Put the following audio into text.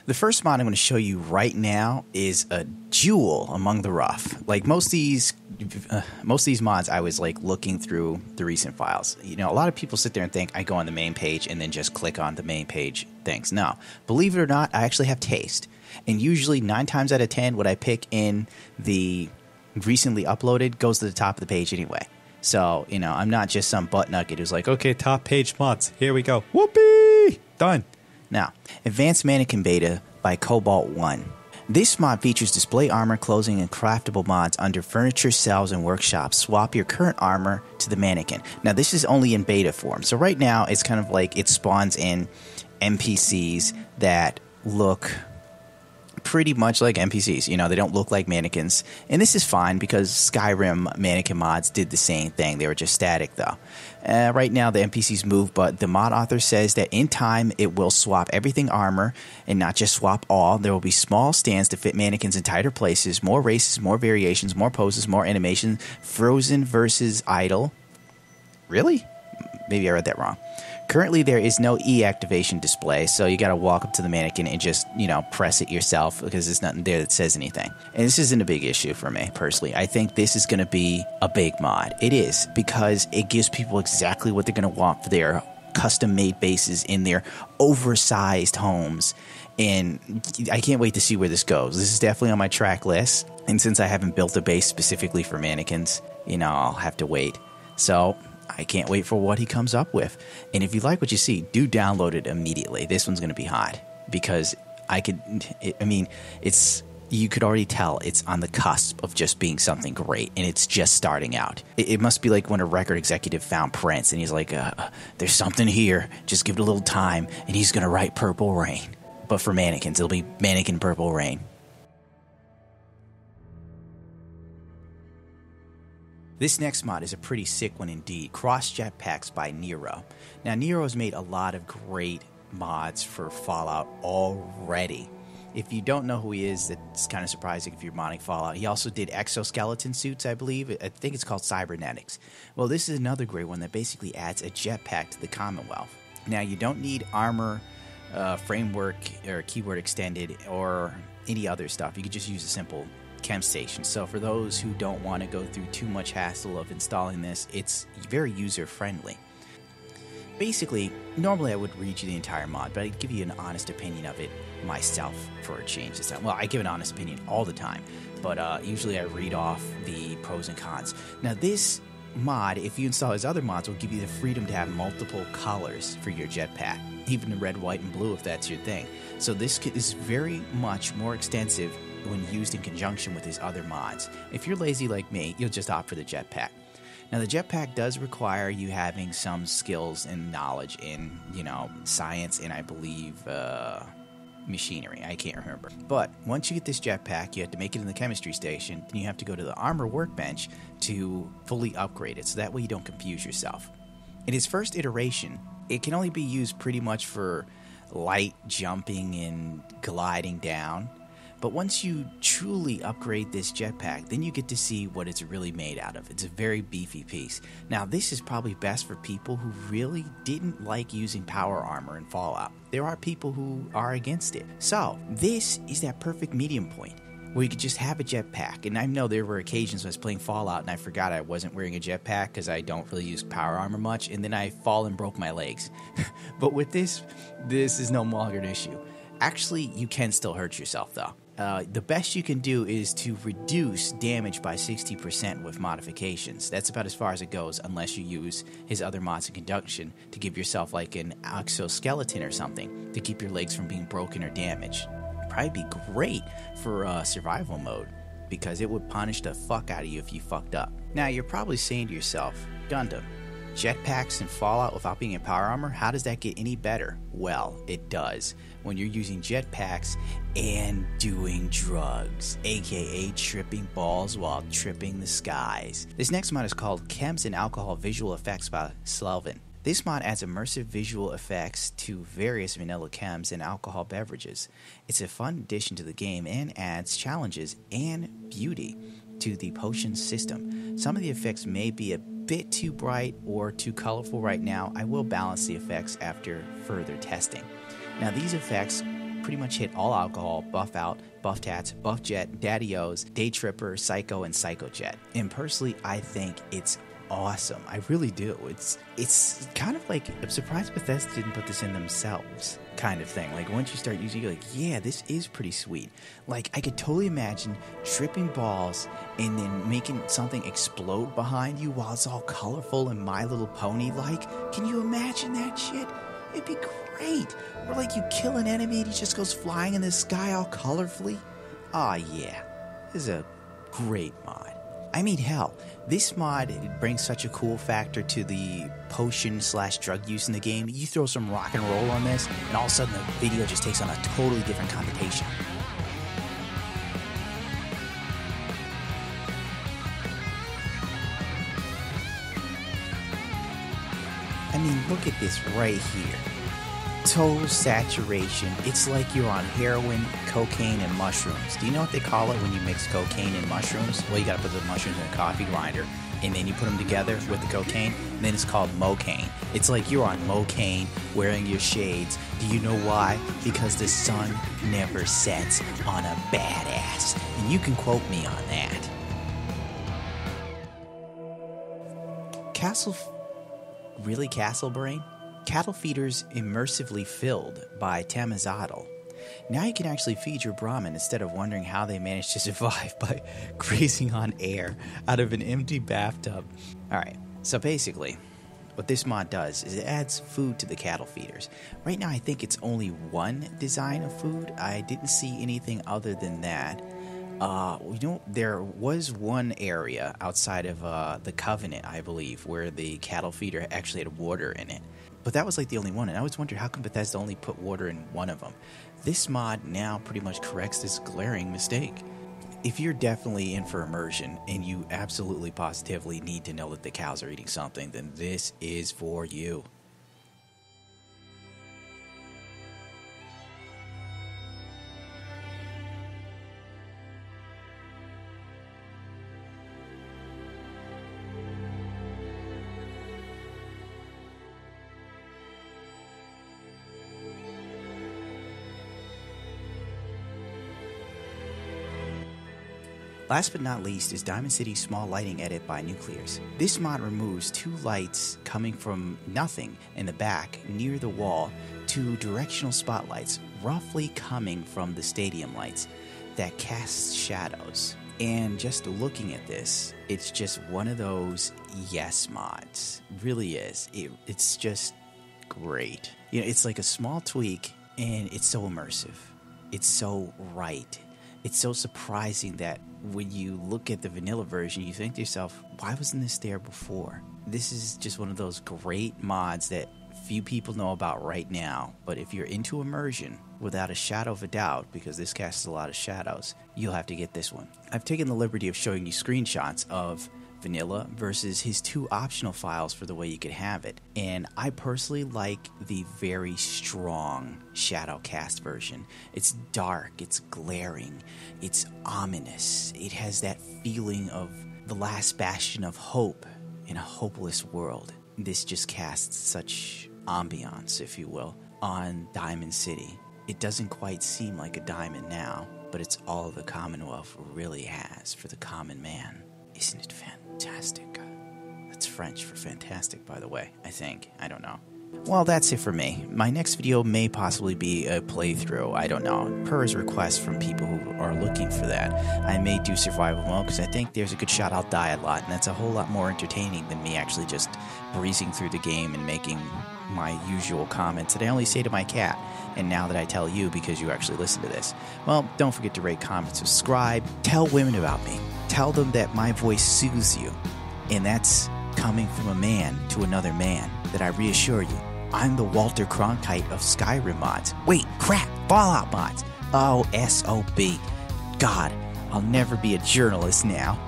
The first mod I'm going to show you right now is a jewel among the rough. Like most of these mods, I was like looking through the recent files. You know, a lot of people sit there and think I go on the main page and then just click on the main page things. No, believe it or not, I actually have taste. And usually 9 times out of 10, what I pick in the recently uploaded goes to the top of the page anyway. So, you know, I'm not just some butt nugget who's like, okay, top page mods. Here we go. Whoopee! Done. Now, Advanced Mannequin Beta by Cobalt 1. This mod features display armor, clothing, and craftable mods under furniture, cells, and workshops. Swap your current armor to the mannequin. Now, this is only in beta form. So right now, it's kind of like it spawns in NPCs that look pretty much like NPCs. You know, they don't look like mannequins. And this is fine because Skyrim mannequin mods did the same thing. They were just static, though. Right now, the NPCs move, but the mod author says that in time, it will swap everything armor and not just swap all. There will be small stands to fit mannequins in tighter places, more races, more variations, more poses, more animation. Frozen versus idle. Really? Maybe I read that wrong. Currently, there is no E-activation display, so you got to walk up to the mannequin and just, you know, press it yourself because there's nothing there that says anything. And this isn't a big issue for me, personally. I think this is going to be a big mod. It is, because it gives people exactly what they're going to want for their custom-made bases in their oversized homes. And I can't wait to see where this goes. This is definitely on my track list. And since I haven't built a base specifically for mannequins, you know, I'll have to wait. So I can't wait for what he comes up with. And if you like what you see, do download it immediately. This one's going to be hot because you could already tell it's on the cusp of just being something great, and it's just starting out. It must be like when a record executive found Prince, and he's like, there's something here, just give it a little time, and he's going to write Purple Rain. But for mannequins, it'll be Mannequin Purple Rain. This next mod is a pretty sick one indeed. Cross Jetpacks by Nero. Now, Nero has made a lot of great mods for Fallout already. If you don't know who he is, that's kind of surprising if you're modding Fallout. He also did exoskeleton suits, I believe. I think it's called cybernetics. Well, this is another great one that basically adds a jetpack to the Commonwealth. Now, you don't need armor, framework, or keyword extended, or any other stuff. You could just use a simple chem station. So for those who don't want to go through too much hassle of installing this, it's very user-friendly. Basically, normally I would read you the entire mod, but I'd give you an honest opinion of it myself for a change this time. Well, I give an honest opinion all the time, but usually I read off the pros and cons. Now this mod, if you install his other mods, will give you the freedom to have multiple colors for your jetpack, even the red, white, and blue if that's your thing. So this is very much more extensive when used in conjunction with his other mods. If you're lazy like me, you'll just opt for the jetpack. Now, the jetpack does require you having some skills and knowledge in, you know, science and I believe machinery. I can't remember. But once you get this jetpack, you have to make it in the chemistry station. Then you have to go to the armor workbench to fully upgrade it, so that way you don't confuse yourself. In its first iteration, it can only be used pretty much for light jumping and gliding down. But once you truly upgrade this jetpack, then you get to see what it's really made out of. It's a very beefy piece. Now, this is probably best for people who really didn't like using power armor in Fallout. There are people who are against it. So, this is that perfect medium point where you could just have a jetpack. And I know there were occasions when I was playing Fallout and I forgot I wasn't wearing a jetpack because I don't really use power armor much, and then I fall and broke my legs. But with this is no longer an issue. Actually, you can still hurt yourself, though. The best you can do is to reduce damage by 60% with modifications. That's about as far as it goes, unless you use his other mods in conjunction to give yourself like an exoskeleton or something to keep your legs from being broken or damaged. Probably be great for survival mode, because it would punish the fuck out of you if you fucked up. Now, you're probably saying to yourself, Gundam, jetpacks in Fallout without being in power armor, how does that get any better? Well, it does. When you're using jetpacks and doing drugs, aka tripping balls while tripping the skies. This next mod is called Chems and Alcohol Visual Effects by Slevin. This mod adds immersive visual effects to various vanilla chems and alcohol beverages. It's a fun addition to the game and adds challenges and beauty to the potion system. Some of the effects may be a bit too bright or too colorful right now. I will balance the effects after further testing. Now, these effects pretty much hit all alcohol, buff out, buff tats, buff jet, daddy-o's, day tripper, psycho, and psycho jet. And personally, I think it's awesome. I really do. It's kind of like, I'm surprised Bethesda didn't put this in themselves kind of thing. Like, once you start using it, you're like, yeah, this is pretty sweet. Like, I could totally imagine tripping balls and then making something explode behind you while it's all colorful and My Little Pony-like. Can you imagine that shit? It'd be great. Or like you kill an enemy and he just goes flying in the sky all colorfully. Aw, yeah. This is a great mod. I mean, hell, this mod brings such a cool factor to the potion/drug use in the game. You throw some rock and roll on this, and all of a sudden the video just takes on a totally different connotation. I mean, look at this right here. Total saturation. It's like you're on heroin, cocaine, and mushrooms. Do you know what they call it when you mix cocaine and mushrooms? Well, you gotta put the mushrooms in a coffee grinder, and then you put them together with the cocaine, and then it's called mocaine. It's like you're on mocaine, wearing your shades. Do you know why? Because the sun never sets on a badass. And you can quote me on that. Really, Castle Brain? Cattle feeders immersively filled by temazatl. Now you can actually feed your Brahmin instead of wondering how they managed to survive by grazing on air out of an empty bathtub. Alright, so basically, what this mod does is it adds food to the cattle feeders. Right now I think it's only one design of food. I didn't see anything other than that. There was one area outside of the Covenant, I believe, where the cattle feeder actually had water in it. But that was like the only one, and I always wondered how come Bethesda only put water in one of them. This mod now pretty much corrects this glaring mistake. If you're definitely in for immersion, and you absolutely positively need to know that the cows are eating something, then this is for you. Last but not least is Diamond City's small lighting edit by Nukeclears. This mod removes two lights coming from nothing in the back near the wall to directional spotlights roughly coming from the stadium lights that cast shadows. And just looking at this, it's just one of those yes mods. It really is. It's just great. You know, it's like a small tweak and it's so immersive. It's so right. It's so surprising that when you look at the vanilla version, you think to yourself, why wasn't this there before? This is just one of those great mods that few people know about right now. But if you're into immersion, without a shadow of a doubt, because this casts a lot of shadows, you'll have to get this one. I've taken the liberty of showing you screenshots of vanilla versus his two optional files for the way you could have it. And I personally like the very strong shadow cast version. It's dark, it's glaring, it's ominous. It has that feeling of the last bastion of hope in a hopeless world. This just casts such ambiance, if you will, on Diamond City. It doesn't quite seem like a diamond now, but it's all the Commonwealth really has for the common man. Isn't it fantastic? That's French for fantastic, by the way, I think. I don't know. Well, that's it for me. My next video may possibly be a playthrough. I don't know. Per his request from people who are looking for that, I may do survival mode because I think there's a good shot I'll die a lot, and that's a whole lot more entertaining than me actually just breezing through the game and making my usual comments that I only say to my cat, and now that I tell you because you actually listen to this. Well, don't forget to rate, comment, subscribe. Tell women about me. Tell them that my voice soothes you, and that's coming from a man to another man, that I reassure you, I'm the Walter Cronkite of Skyrim mods. Wait, crap, Fallout mods. Oh, SOB. God, I'll never be a journalist now.